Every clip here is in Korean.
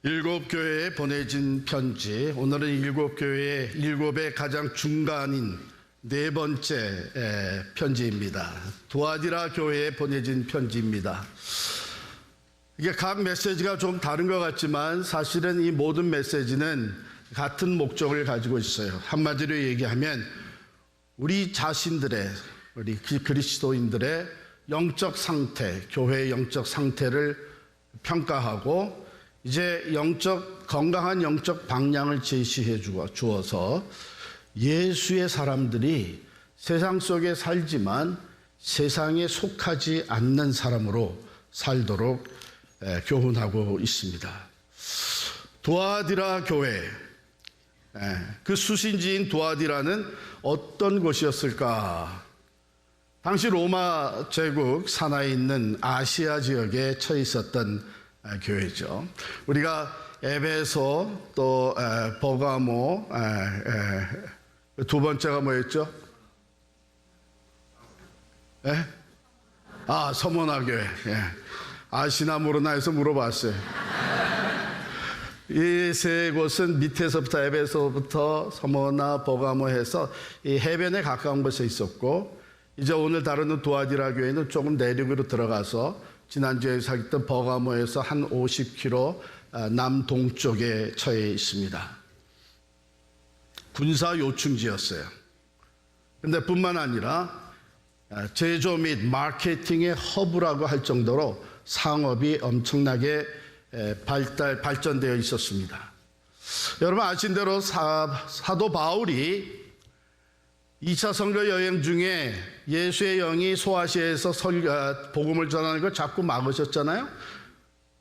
일곱 교회에 보내진 편지. 오늘은 일곱 교회의 일곱의 가장 중간인 네 번째 편지입니다. 두아디라 교회에 보내진 편지입니다. 이게 각 메시지가 좀 다른 것 같지만 사실은 이 모든 메시지는 같은 목적을 가지고 있어요. 한마디로 얘기하면 우리 자신들의, 우리 그리스도인들의 영적 상태, 교회의 영적 상태를 평가하고 이제 건강한 영적 방향을 제시해 주어서 예수의 사람들이 세상 속에 살지만 세상에 속하지 않는 사람으로 살도록 교훈하고 있습니다. 두아디라 교회, 그 수신지인 두아디라는 어떤 곳이었을까? 당시 로마 제국 산하에 있는 아시아 지역에 처해 있었던 교회죠. 우리가 에베소 또 버가모, 두 번째가 뭐였죠? 서머나 교회. 아시나 모르나 해서 물어봤어요. 이 세 곳은 밑에서부터 에베소부터 서머나 버가모 해서 이 해변에 가까운 곳에 있었고, 이제 오늘 다루는 두아디라 교회는 조금 내륙으로 들어가서 지난주에 살던 버가모에서 한 50km 남동쪽에 처해 있습니다. 군사 요충지였어요. 그런데 뿐만 아니라 제조 및 마케팅의 허브라고 할 정도로 상업이 엄청나게 발전되어 있었습니다. 여러분 아신 대로 사도 바울이 2차 선교 여행 중에 예수의 영이 소아시아에서 복음을 전하는 걸 자꾸 막으셨잖아요.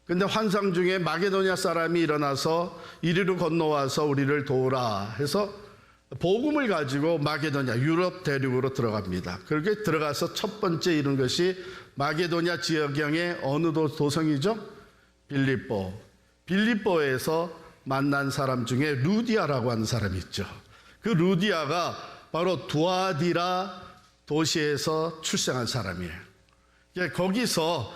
근데 환상 중에 마게도냐 사람이 일어나서 이리로 건너와서 우리를 도우라 해서 복음을 가지고 마게도냐, 유럽 대륙으로 들어갑니다. 그렇게 들어가서 첫 번째 이룬 것이 마게도냐 지역경의 어느 도성이죠? 빌립보. 빌립보에서 만난 사람 중에 루디아라고 하는 사람이 있죠. 그 루디아가 바로 두아디라 도시에서 출생한 사람이에요. 거기서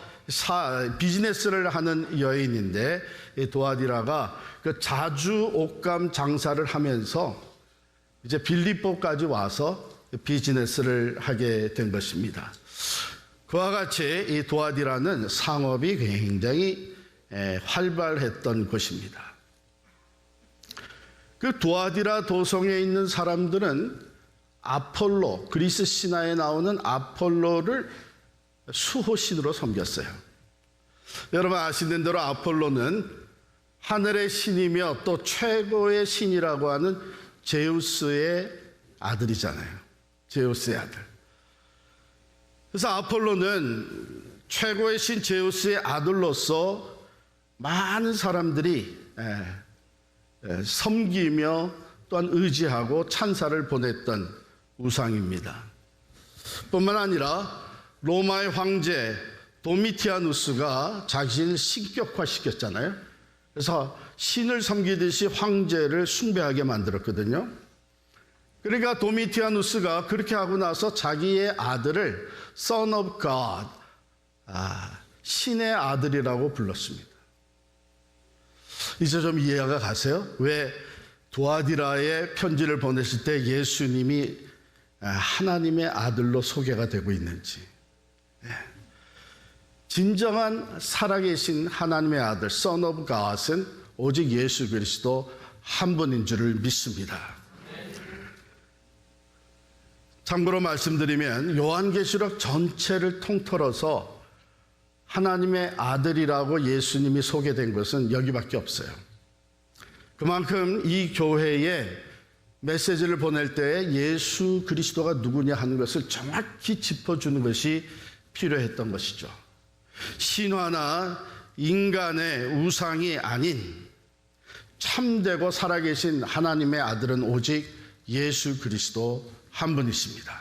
비즈니스를 하는 여인인데, 이 두아디라가 그 자주 옷감 장사를 하면서 이제 빌립보까지 와서 비즈니스를 하게 된 것입니다. 그와 같이 이 두아디라는 상업이 굉장히 활발했던 곳입니다. 그 두아디라 도성에 있는 사람들은 아폴로, 그리스 신화에 나오는 아폴로를 수호신으로 섬겼어요. 여러분 아시는 대로 아폴로는 하늘의 신이며 또 최고의 신이라고 하는 제우스의 아들이잖아요. 제우스의 아들. 그래서 아폴로는 최고의 신 제우스의 아들로서 많은 사람들이 섬기며 또한 의지하고 찬사를 보냈던 우상입니다. 뿐만 아니라 로마의 황제 도미티아누스가 자신을 신격화시켰잖아요. 그래서 신을 섬기듯이 황제를 숭배하게 만들었거든요. 그러니까 도미티아누스가 그렇게 하고 나서 자기의 아들을 Son of God, 신의 아들이라고 불렀습니다. 이제 좀 이해가 가세요? 왜 두아디라에 편지를 보내실 때 예수님이 하나님의 아들로 소개가 되고 있는지. 진정한 살아계신 하나님의 아들 Son of God은 오직 예수 그리스도 한 분인 줄을 믿습니다. 참고로 말씀드리면 요한계시록 전체를 통틀어서 하나님의 아들이라고 예수님이 소개된 것은 여기밖에 없어요. 그만큼 이 교회에 메시지를 보낼 때 예수 그리스도가 누구냐 하는 것을 정확히 짚어주는 것이 필요했던 것이죠. 신화나 인간의 우상이 아닌 참되고 살아계신 하나님의 아들은 오직 예수 그리스도 한 분이십니다.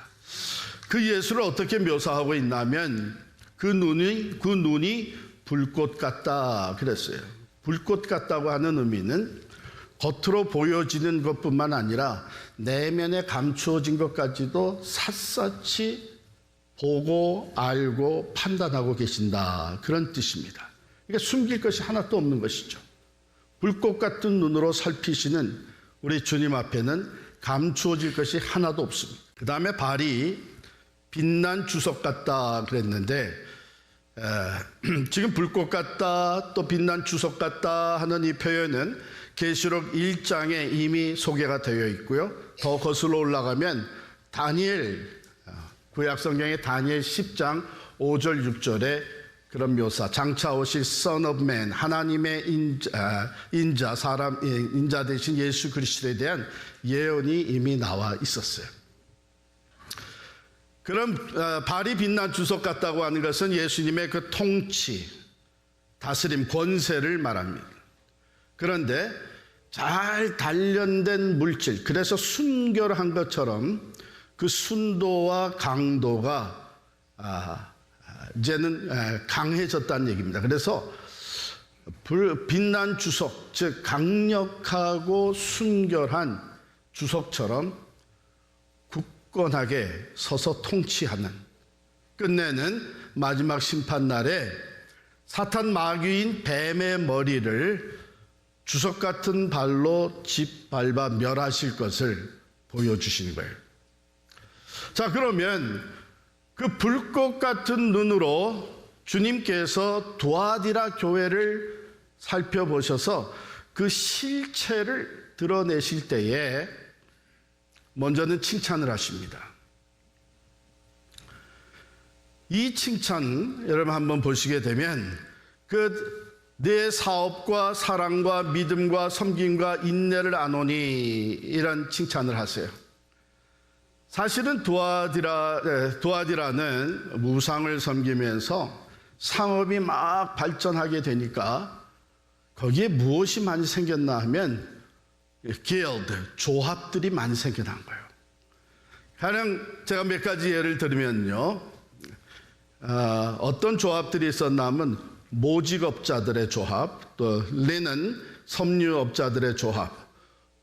그 예수를 어떻게 묘사하고 있냐면 그 눈이 불꽃 같다 그랬어요. 불꽃 같다고 하는 의미는 겉으로 보여지는 것뿐만 아니라 내면에 감추어진 것까지도 샅샅이 보고 알고 판단하고 계신다, 그런 뜻입니다. 그러니까 숨길 것이 하나도 없는 것이죠. 불꽃 같은 눈으로 살피시는 우리 주님 앞에는 감추어질 것이 하나도 없습니다. 그 다음에 발이 빛난 주석 같다 그랬는데 지금 불꽃 같다 또 빛난 주석 같다 하는 이 표현은 계시록 1장에 이미 소개가 되어 있고요. 더 거슬러 올라가면 다니엘 구약성경의 다니엘 10장 5절 6절에 그런 묘사, 장차 오실 Son of Man, 하나님의 인자, 인자 대신 예수 그리스도에 대한 예언이 이미 나와 있었어요. 그럼 발이 빛난 주석 같다고 하는 것은 예수님의 그 통치, 다스림, 권세를 말합니다. 그런데 잘 단련된 물질, 그래서 순결한 것처럼 그 순도와 강도가 이제는 강해졌다는 얘기입니다. 그래서 빛난 주석, 즉 강력하고 순결한 주석처럼 굳건하게 서서 통치하는, 끝내는 마지막 심판날에 사탄 마귀인 뱀의 머리를 주석 같은 발로 짓밟아 멸하실 것을 보여주시는 거예요. 자, 그러면 그 불꽃 같은 눈으로 주님께서 두아디라 교회를 살펴보셔서 그 실체를 드러내실 때에 먼저는 칭찬을 하십니다. 이 칭찬 여러분 한번 보시게 되면 내 사업과 사랑과 믿음과 섬김과 인내를 아노니 이런 칭찬을 하세요. 사실은 두아디라는 우상을 섬기면서 상업이 막 발전하게 되니까 거기에 무엇이 많이 생겼나 하면 길드, 조합들이 많이 생겨난 거예요. 가령 제가 몇 가지 예를 들면요, 어떤 조합들이 있었나 하면 모직업자들의 조합, 또 리넨 섬유업자들의 조합,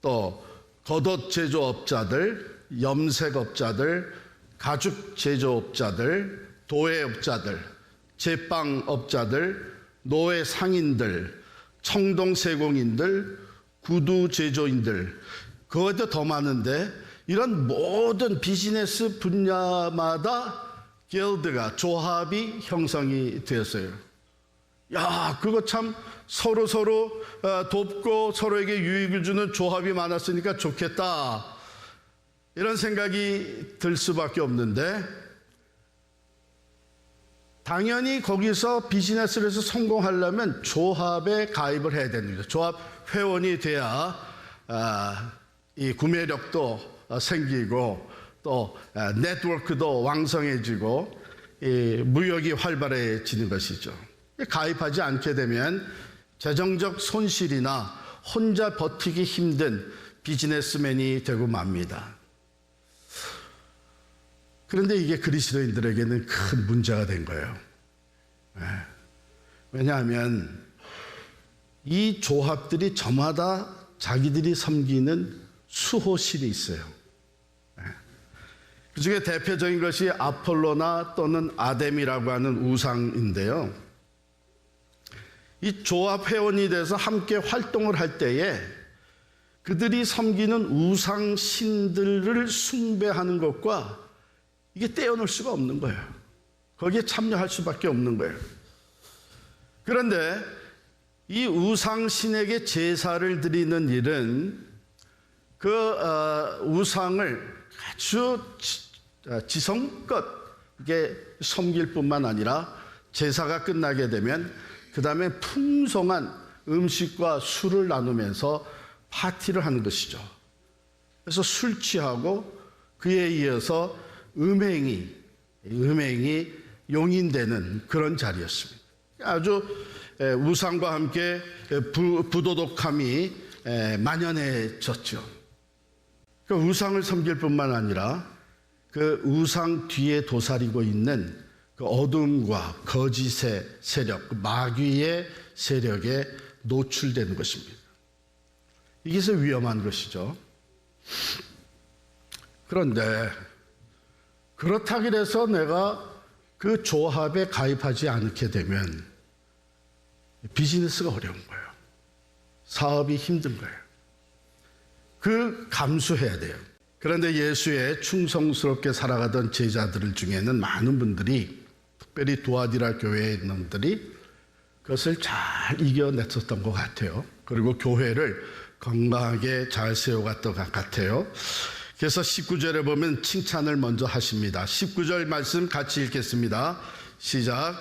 또 겉옷 제조업자들, 염색업자들, 가죽 제조업자들, 도예업자들, 제빵업자들, 노예 상인들, 청동 세공인들, 구두 제조인들, 그것도 더 많은데 이런 모든 비즈니스 분야마다 길드가, 조합이 형성이 되었어요. 야, 그거 참 서로 돕고 서로에게 유익을 주는 조합이 많았으니까 좋겠다, 이런 생각이 들 수밖에 없는데, 당연히 거기서 비즈니스를 해서 성공하려면 조합에 가입을 해야 됩니다. 조합 회원이 돼야 이 구매력도 생기고 또 네트워크도 왕성해지고 이 무역이 활발해지는 것이죠. 가입하지 않게 되면 재정적 손실이나 혼자 버티기 힘든 비즈니스맨이 되고 맙니다. 그런데 이게 그리스도인들에게는 큰 문제가 된 거예요. 왜냐하면 이 조합들이 저마다 자기들이 섬기는 수호신이 있어요. 그 중에 대표적인 것이 아폴로나 또는 아뎀이라고 하는 우상인데요. 이 조합 회원이 돼서 함께 활동을 할 때에 그들이 섬기는 우상신들을 숭배하는 것과 이게 떼어놓을 수가 없는 거예요. 거기에 참여할 수밖에 없는 거예요. 그런데 이 우상신에게 제사를 드리는 일은 그 우상을 아주 지성껏 이게 섬길 뿐만 아니라 제사가 끝나게 되면 그 다음에 풍성한 음식과 술을 나누면서 파티를 하는 것이죠. 그래서 술 취하고 그에 이어서 음행이 용인되는 그런 자리였습니다. 아주 우상과 함께 부도덕함이 만연해졌죠. 그 우상을 섬길 뿐만 아니라 그 우상 뒤에 도사리고 있는 그 어둠과 거짓의 세력, 그 마귀의 세력에 노출되는 것입니다. 이게 위험한 것이죠. 그런데 그렇다고 해서 내가 그 조합에 가입하지 않게 되면 비즈니스가 어려운 거예요. 사업이 힘든 거예요. 그 감수해야 돼요. 그런데 예수의 충성스럽게 살아가던 제자들 중에는 많은 분들이, 특별히 두아디라 교회의 놈들이 그것을 잘 이겨냈었던 것 같아요. 그리고 교회를 건강하게 잘 세워갔던 것 같아요. 그래서 19절에 보면 칭찬을 먼저 하십니다. 19절 말씀 같이 읽겠습니다. 시작.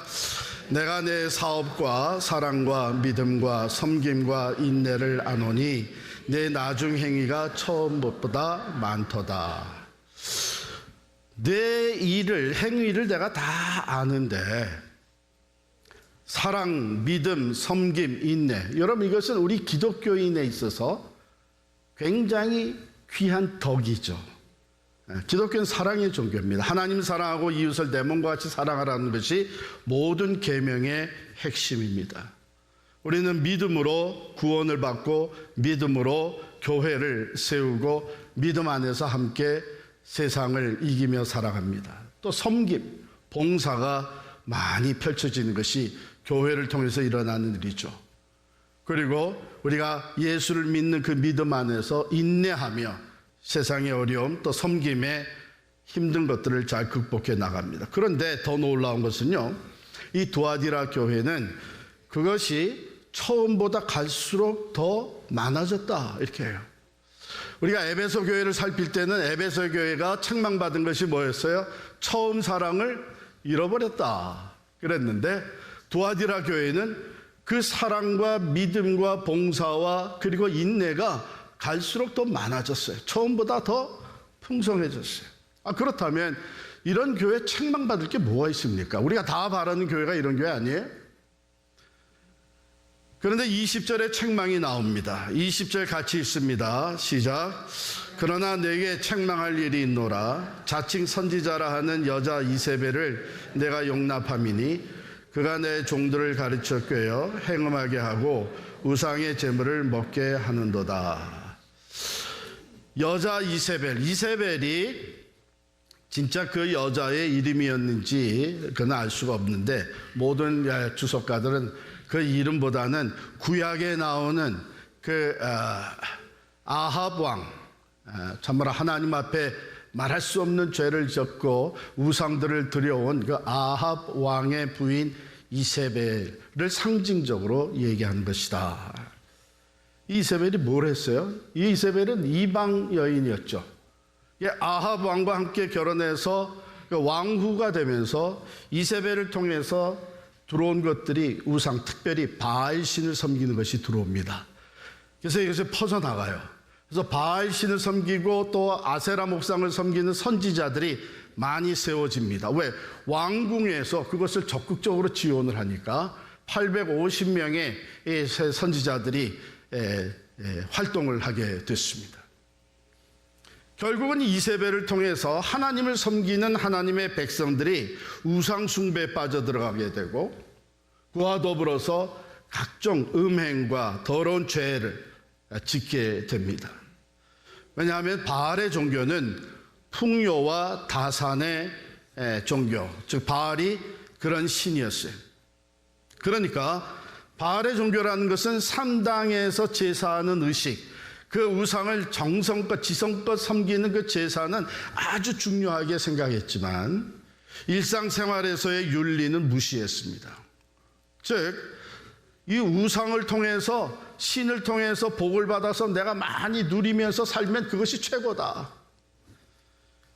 내가 내 사업과 사랑과 믿음과 섬김과 인내를 아노니 내 나중 행위가 처음 것보다 많도다. 내 일을, 행위를 내가 다 아는데 사랑, 믿음, 섬김, 인내, 여러분 이것은 우리 기독교인에 있어서 굉장히 귀한 덕이죠. 기독교는 사랑의 종교입니다. 하나님 사랑하고 이웃을 내 몸과 같이 사랑하라는 것이 모든 계명의 핵심입니다. 우리는 믿음으로 구원을 받고 믿음으로 교회를 세우고 믿음 안에서 함께 세상을 이기며 살아갑니다. 또 섬김, 봉사가 많이 펼쳐지는 것이 교회를 통해서 일어나는 일이죠. 그리고 우리가 예수를 믿는 그 믿음 안에서 인내하며 세상의 어려움 또 섬김에 힘든 것들을 잘 극복해 나갑니다. 그런데 더 놀라운 것은요, 이 두아디라 교회는 그것이 처음보다 갈수록 더 많아졌다 이렇게 해요. 우리가 에베소 교회를 살필 때는 에베소 교회가 책망받은 것이 뭐였어요? 처음 사랑을 잃어버렸다 그랬는데, 두아디라 교회는 그 사랑과 믿음과 봉사와 그리고 인내가 갈수록 더 많아졌어요. 처음보다 더 풍성해졌어요. 그렇다면 이런 교회 책망받을 게 뭐가 있습니까? 우리가 다 바라는 교회가 이런 교회 아니에요? 그런데 20절에 책망이 나옵니다. 20절 같이 읽습니다. 시작. 그러나 내게 책망할 일이 있노라. 자칭 선지자라 하는 여자 이세벨을 내가 용납함이니 그가 내 종들을 가르쳐 꿰어 행음하게 하고 우상의 제물을 먹게 하는도다. 여자 이세벨, 이세벨이 진짜 그 여자의 이름이었는지 그는 알 수가 없는데, 모든 주석가들은 그 이름보다는 구약에 나오는 그 아합 왕, 참으로 하나님 앞에 말할 수 없는 죄를 졌고 우상들을 들여온 그 아합 왕의 부인 이세벨을 상징적으로 얘기하는 것이다. 이세벨이 뭘 했어요? 이 이세벨은 이방 여인이었죠. 아합 왕과 함께 결혼해서 왕후가 되면서 이세벨을 통해서 들어온 것들이 우상, 특별히 바알 신을 섬기는 것이 들어옵니다. 그래서 이것이 퍼져나가요. 그래서 바알 신을 섬기고 또 아세라 목상을 섬기는 선지자들이 많이 세워집니다. 왜? 왕궁에서 그것을 적극적으로 지원을 하니까 850명의 선지자들이 활동을 하게 됐습니다. 결국은 이세벨을 통해서 하나님을 섬기는 하나님의 백성들이 우상 숭배에 빠져들어가게 되고, 그와 더불어서 각종 음행과 더러운 죄를 짓게 됩니다. 왜냐하면 바알의 종교는 풍요와 다산의 종교, 즉 바알이 그런 신이었어요. 그러니까 바알의 종교라는 것은 산당에서 제사하는 의식, 그 우상을 정성껏 지성껏 섬기는 그 제사는 아주 중요하게 생각했지만 일상생활에서의 윤리는 무시했습니다. 즉 이 우상을 통해서, 신을 통해서 복을 받아서 내가 많이 누리면서 살면 그것이 최고다.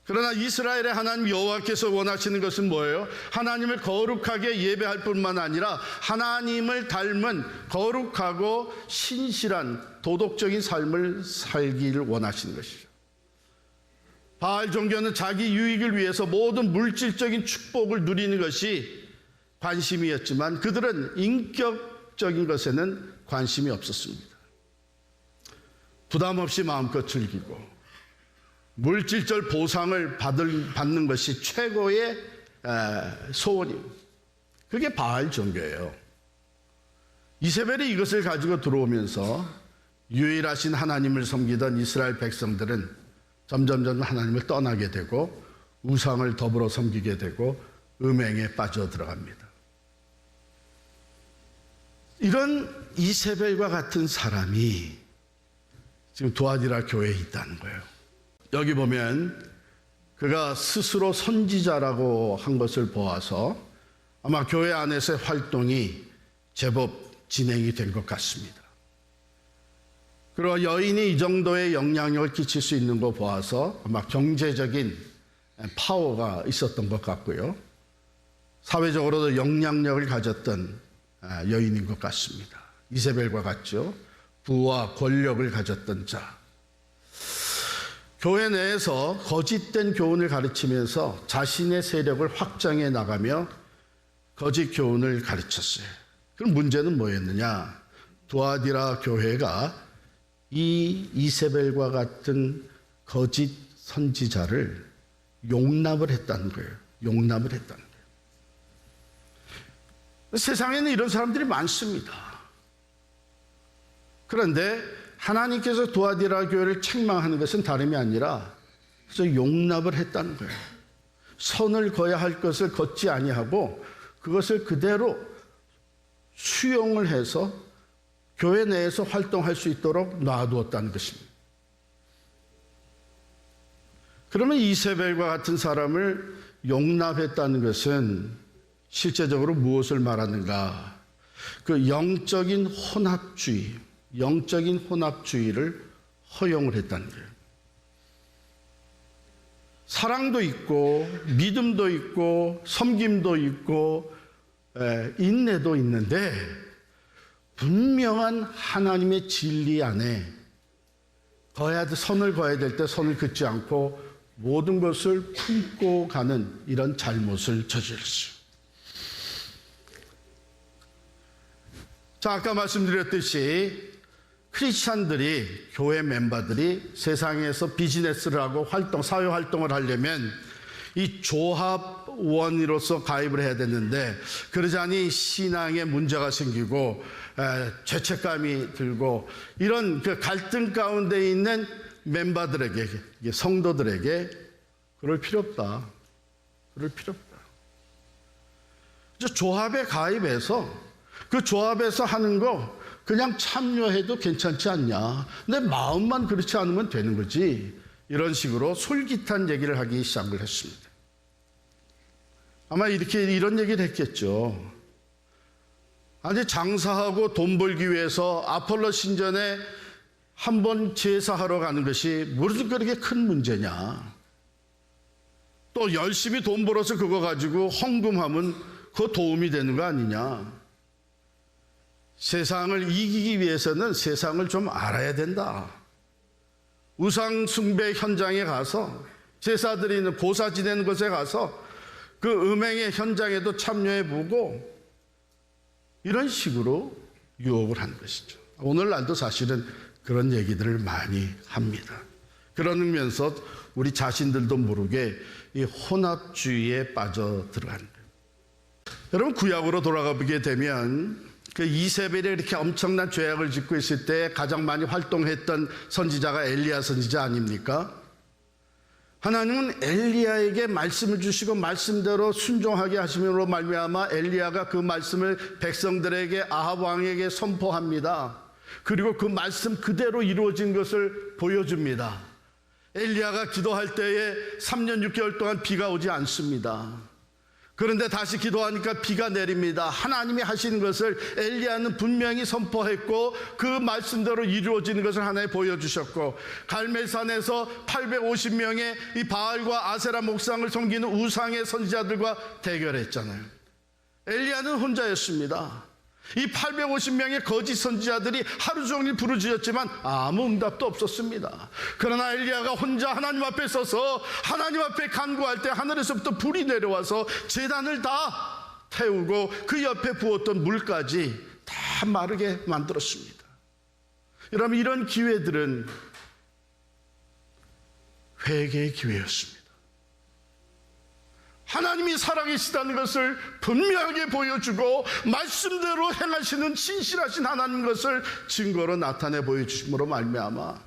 그러나 이스라엘의 하나님 여호와께서 원하시는 것은 뭐예요? 하나님을 거룩하게 예배할 뿐만 아니라 하나님을 닮은 거룩하고 신실한 도덕적인 삶을 살기를 원하시는 것이죠. 바알 종교는 자기 유익을 위해서 모든 물질적인 축복을 누리는 것이 관심이었지만 그들은 인격적인 것에는 관심이 없었습니다. 부담 없이 마음껏 즐기고 물질적 보상을 받는 것이 최고의 소원입니다. 그게 바알 종교예요. 이세벨이 이것을 가지고 들어오면서 유일하신 하나님을 섬기던 이스라엘 백성들은 점점 하나님을 떠나게 되고 우상을 더불어 섬기게 되고 음행에 빠져 들어갑니다. 이런 이세벨과 같은 사람이 지금 두아디라 교회에 있다는 거예요. 여기 보면 그가 스스로 선지자라고 한 것을 보아서 아마 교회 안에서의 활동이 제법 진행이 된 것 같습니다. 그리고 여인이 이 정도의 영향력을 끼칠 수 있는 거 보아서 아마 경제적인 파워가 있었던 것 같고요. 사회적으로도 영향력을 가졌던 여인인 것 같습니다. 이세벨과 같죠. 부와 권력을 가졌던 자. 교회 내에서 거짓된 교훈을 가르치면서 자신의 세력을 확장해 나가며 거짓 교훈을 가르쳤어요. 그럼 문제는 뭐였느냐? 두아디라 교회가 이 이세벨과 같은 거짓 선지자를 용납을 했다는 거예요. 용납을 했다는 거예요. 세상에는 이런 사람들이 많습니다. 그런데 하나님께서 두아디라 교회를 책망하는 것은 다름이 아니라 그래서 용납을 했다는 거예요. 선을 거야 할 것을 걷지 아니하고 그것을 그대로 수용을 해서 교회 내에서 활동할 수 있도록 놔두었다는 것입니다. 그러면 이세벨과 같은 사람을 용납했다는 것은 실제적으로 무엇을 말하는가? 그 영적인 혼합주의를 허용을 했다는 거예요. 사랑도 있고 믿음도 있고 섬김도 있고 인내도 있는데 분명한 하나님의 진리 안에 선을 거야 될 때 선을 긋지 않고 모든 것을 품고 가는 이런 잘못을 저질렀어요. 자, 아까 말씀드렸듯이 크리스찬들이, 교회 멤버들이 세상에서 비즈니스를 하고 사회활동을 하려면 이 조합원으로서 가입을 해야 되는데 그러자니 신앙에 문제가 생기고 죄책감이 들고 이런 그 갈등 가운데 있는 멤버들에게, 성도들에게 그럴 필요 없다. 그럴 필요 없다. 조합에 가입해서 그 조합에서 하는 거 그냥 참여해도 괜찮지 않냐. 내 마음만 그렇지 않으면 되는 거지. 이런 식으로 솔깃한 얘기를 하기 시작을 했습니다. 아마 이런 얘기를 했겠죠. 아니 장사하고 돈 벌기 위해서 아폴로 신전에 한번 제사하러 가는 것이 무슨 그렇게 큰 문제냐. 또 열심히 돈 벌어서 그거 가지고 헌금하면 그거 도움이 되는 거 아니냐. 세상을 이기기 위해서는 세상을 좀 알아야 된다. 우상 숭배 현장에 가서 제사 드리는 고사 지내는 곳에 가서 그 음행의 현장에도 참여해보고 이런 식으로 유혹을 하는 것이죠. 오늘날도 사실은 그런 얘기들을 많이 합니다. 그러면서 우리 자신들도 모르게 이 혼합주의에 빠져들어가는 거예요. 여러분 구약으로 돌아가 보게 되면 그 이세벨이 이렇게 엄청난 죄악을 짓고 있을 때 가장 많이 활동했던 선지자가 엘리야 선지자 아닙니까? 하나님은 엘리야에게 말씀을 주시고 말씀대로 순종하게 하심으로 말미암아 엘리야가 그 말씀을 백성들에게 아합 왕에게 선포합니다. 그리고 그 말씀 그대로 이루어진 것을 보여줍니다. 엘리야가 기도할 때에 3년 6개월 동안 비가 오지 않습니다. 그런데 다시 기도하니까 비가 내립니다. 하나님이 하시는 것을 엘리야는 분명히 선포했고 그 말씀대로 이루어지는 것을 하나님 보여주셨고 갈멜산에서 850명의 이 바알과 아세라 목상을 섬기는 우상의 선지자들과 대결했잖아요. 엘리야는 혼자였습니다. 이 850명의 거짓 선지자들이 하루 종일 부르짖었지만 아무 응답도 없었습니다. 그러나 엘리야가 혼자 하나님 앞에 서서 하나님 앞에 간구할 때 하늘에서부터 불이 내려와서 제단을 다 태우고 그 옆에 부었던 물까지 다 마르게 만들었습니다. 여러분 이런 기회들은 회개의 기회였습니다. 하나님이 살아계시다는 것을 분명하게 보여주고 말씀대로 행하시는 신실하신 하나님 것을 증거로 나타내 보여주심으로 말미암아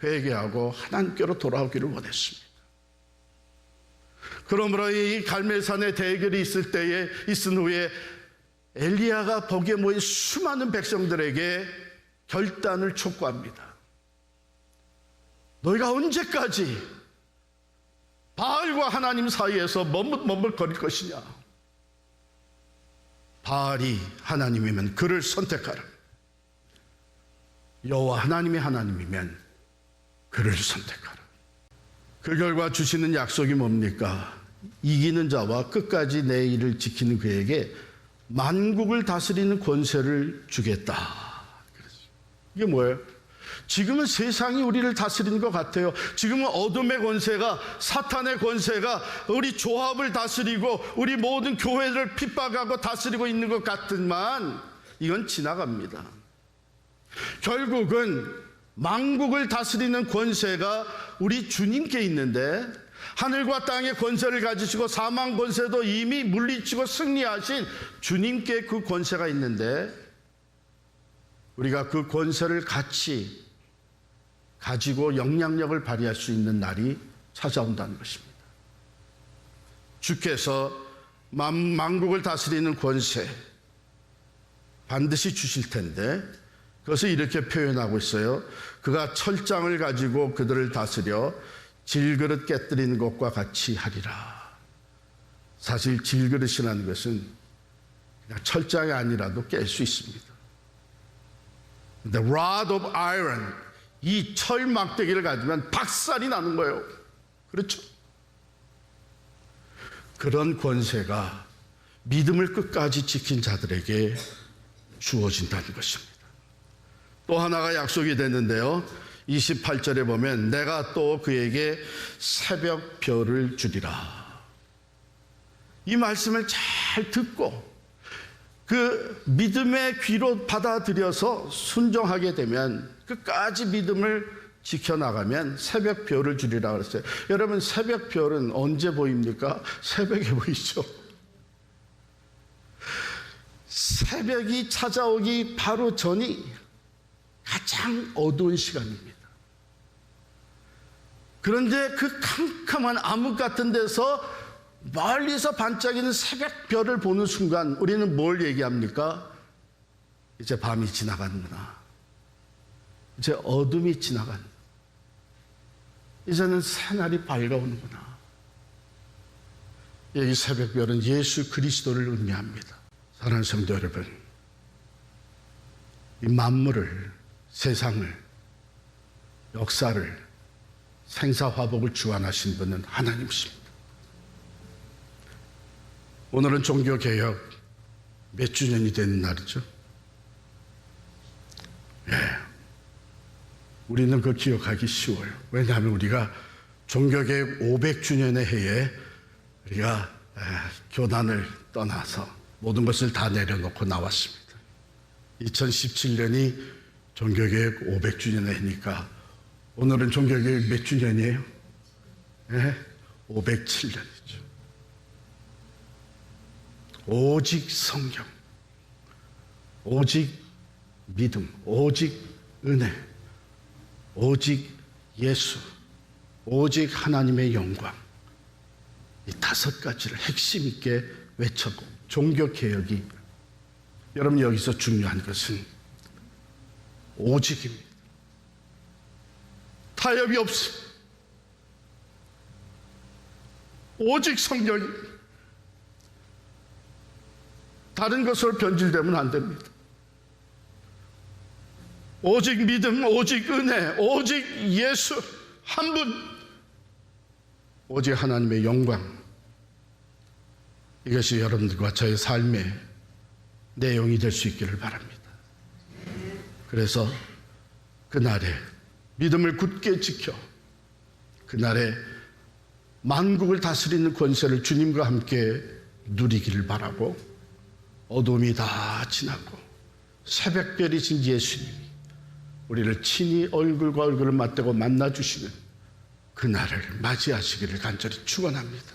회개하고 하나님께로 돌아오기를 원했습니다. 그러므로 이 갈멜산의 대결이 있은 후에 엘리야가 거기에 모인 수많은 백성들에게 결단을 촉구합니다. 너희가 언제까지 바알과 하나님 사이에서 머뭇머뭇거릴 것이냐? 바알이 하나님이면 그를 선택하라. 여호와 하나님이 하나님이면 그를 선택하라. 그 결과 주시는 약속이 뭡니까? 이기는 자와 끝까지 내 일을 지키는 그에게 만국을 다스리는 권세를 주겠다. 이게 뭐예요? 지금은 세상이 우리를 다스리는 것 같아요. 지금은 어둠의 권세가, 사탄의 권세가 우리 조합을 다스리고 우리 모든 교회를 핍박하고 다스리고 있는 것 같지만 이건 지나갑니다. 결국은 만국을 다스리는 권세가 우리 주님께 있는데, 하늘과 땅의 권세를 가지시고 사망 권세도 이미 물리치고 승리하신 주님께 그 권세가 있는데, 우리가 그 권세를 같이 가지고 영향력을 발휘할 수 있는 날이 찾아온다는 것입니다. 주께서 만국을 다스리는 권세 반드시 주실 텐데, 그것을 이렇게 표현하고 있어요. 그가 철장을 가지고 그들을 다스려 질그릇 깨뜨리는 것과 같이 하리라. 사실 질그릇이라는 것은 그냥 철장이 아니라도 깰 수 있습니다. The rod of iron, 이 철 막대기를 가지면 박살이 나는 거예요. 그렇죠? 그런 권세가 믿음을 끝까지 지킨 자들에게 주어진다는 것입니다. 또 하나가 약속이 됐는데요. 28절에 보면 내가 또 그에게 새벽 별을 주리라. 이 말씀을 잘 듣고 그 믿음의 귀로 받아들여서 순종하게 되면, 끝까지 믿음을 지켜나가면 새벽 별을 주리라 그랬어요. 여러분, 새벽 별은 언제 보입니까? 새벽에 보이죠. 새벽이 찾아오기 바로 전이 가장 어두운 시간입니다. 그런데 그 캄캄한 암흑 같은 데서 멀리서 반짝이는 새벽별을 보는 순간 우리는 뭘 얘기합니까? 이제 밤이 지나갔구나. 이제 어둠이 지나간. 이제는 새날이 밝아오는구나. 여기 새벽별은 예수 그리스도를 의미합니다. 사랑하는 성도 여러분, 이 만물을, 세상을, 역사를, 생사화복을 주관하신 분은 하나님이십니다. 오늘은 종교개혁 몇 주년이 되는 날이죠? 우리는 그걸 기억하기 쉬워요. 왜냐하면 우리가 종교개혁 500주년의 해에 우리가 교단을 떠나서 모든 것을 다 내려놓고 나왔습니다. 2017년이 종교개혁 500주년의 해니까 오늘은 종교개혁 몇 주년이에요? 507년이죠. 오직 성경, 오직 믿음, 오직 은혜, 오직 예수, 오직 하나님의 영광, 이 5가지를 핵심 있게 외쳤고, 종교개혁이, 여러분 여기서 중요한 것은 오직입니다. 타협이 없어요. 오직 성경입니다. 다른 것으로 변질되면 안 됩니다. 오직 믿음, 오직 은혜, 오직 예수 한 분, 오직 하나님의 영광, 이것이 여러분들과 저의 삶의 내용이 될 수 있기를 바랍니다. 그래서 그날에 믿음을 굳게 지켜 그날에 만국을 다스리는 권세를 주님과 함께 누리기를 바라고, 어둠이 다 지나고 새벽별이신 예수님이 우리를 친히 얼굴과 얼굴을 맞대고 만나주시는 그날을 맞이하시기를 간절히 축원합니다.